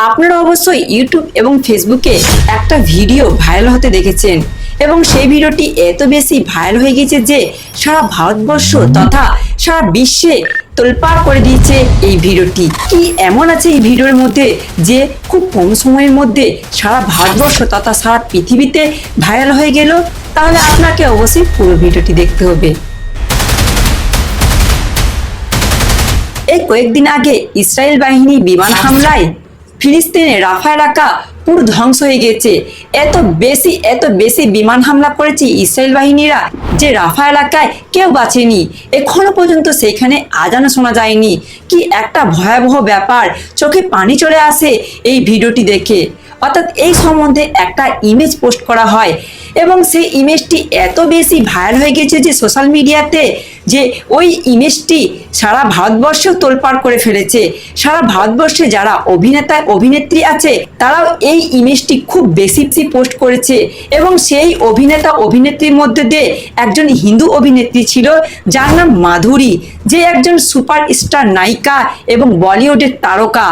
আপনারা অবশ্যই ইউটিউব এবং ফেসবুকে একটা ভিডিও ভাইরাল হতে দেখেছেন এবং সেই ভিডিওটি এত বেশি ভাইরাল হয়ে গেছে যে সারা ভারতবর্ষ তথা সারা বিশ্বে তোলপাড় করে দিয়েছে এই ভিডিওটি। কি এমন আছে এই ভিডিওর মধ্যে যে খুব কম সময়ের মধ্যে সারা ভারতবর্ষ তথা সারা পৃথিবীতে ভাইরাল হয়ে গেল? তাহলে আপনাকে অবশ্যই পুরো ভিডিওটি দেখতে হবে। এই কয়েকদিন আগে ইসরায়েল বাহিনী বিমান হামলায় ফিলিস্তিনের রাফা এলাকা পুরো ধ্বংস হয়ে গেছে। এত বেশি বিমান হামলা করেছে ইসরায়েল বাহিনীরা যে রাফা এলাকায় কেউ বাঁচেনি। এখনো পর্যন্ত সেখানে আজানও শোনা যায়নি। কি একটা ভয়াবহ ব্যাপার, চোখে পানি চলে আসে এই ভিডিওটি দেখে। অর্থাৎ এই সম্বন্ধে একটা ইমেজ পোস্ট করা হয় এবং সেই ইমেজটি এত বেশি ভাইরাল হয়ে গেছে যে সোশ্যাল মিডিয়াতে যে ওই ইমেজটি সারা ভারতবর্ষেও তোলপাড় করে ফেলেছে। সারা ভারতবর্ষে যারা অভিনেতা অভিনেত্রী আছে তারাও এই ইমেজটি খুব বেশি পোস্ট করেছে এবং সেই অভিনেতা অভিনেত্রীর মধ্যে দিয়ে একজন হিন্দু অভিনেত্রী ছিল যার নাম মাধুরী, যে একজন সুপারস্টার নায়িকা এবং বলিউডের তারকা।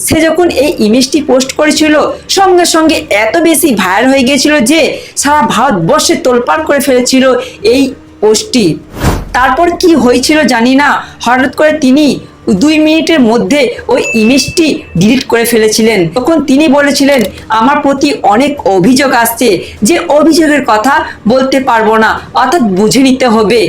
সে যখন এই ইমেজটি পোস্ট করেছিল সঙ্গে সঙ্গে এত বেশি ভাইরাল হয়ে গিয়েছিল যে সারা ভারতবর্ষে তোলপাড় করে ফেলেছিল এই পোস্টটি। তারপর কি হয়েছিল জানি না, হঠাৎ করে তিনি 2 মিনিটের মধ্যে ওই ইমেজটি ডিলিট করে ফেলেছিলেন। তখন তিনি বলেছিলেন, আমার প্রতি অনেক অভিযোগ আসছে, যে অভিযোগের কথা বলতে পারবো না, অর্থাৎ বুঝে নিতে হবে।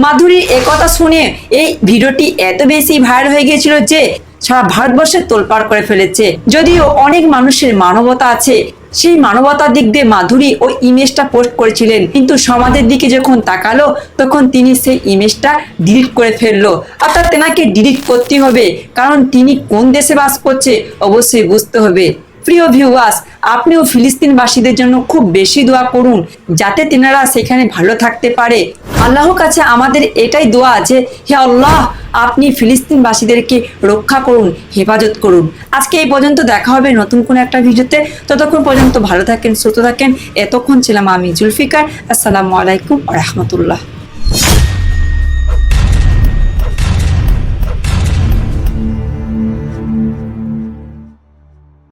মাধুরীর একথা শুনে এই ভিডিওটি এত বেশি ভাইরাল হয়ে গিয়েছিল যে সারা ভারতবর্ষে তোলপাড় করে ফেলেছে। যদিও অনেক মানুষের মানবতা আছে, সেই মানবতার দিক দিয়ে মাধুরী ওই ইমেজটা পোস্ট করেছিলেন, কিন্তু সমাজের দিকে যখন তাকালো তখন তিনি সেই ইমেজটা ডিলিট করে ফেললো। অর্থাৎ তেনাকে ডিলিট করতে হবে, কারণ তিনি কোন দেশে বাস করছে অবশ্যই বুঝতে হবে। প্রিয় ভিউয়ার্স, আপনিও ফিলিস্তিনবাসীদের জন্য খুব বেশি দোয়া করুন যাতে তেনারা সেখানে ভালো থাকতে পারে। আল্লাহর কাছে আমাদের এটাই দোয়া আছে, হে আল্লাহ আপনি ফিলিস্তিনবাসীদেরকে রক্ষা করুন, হেফাজত করুন। আজকে এই পর্যন্ত, দেখা হবে নতুন কোনো একটা ভিডিওতে। ততক্ষণ পর্যন্ত ভালো থাকেন, সুস্থ থাকেন। এতক্ষণ ছিলাম আমি জুলফিকার। আসসালামু আলাইকুম ওয়া রাহমাতুল্লাহ।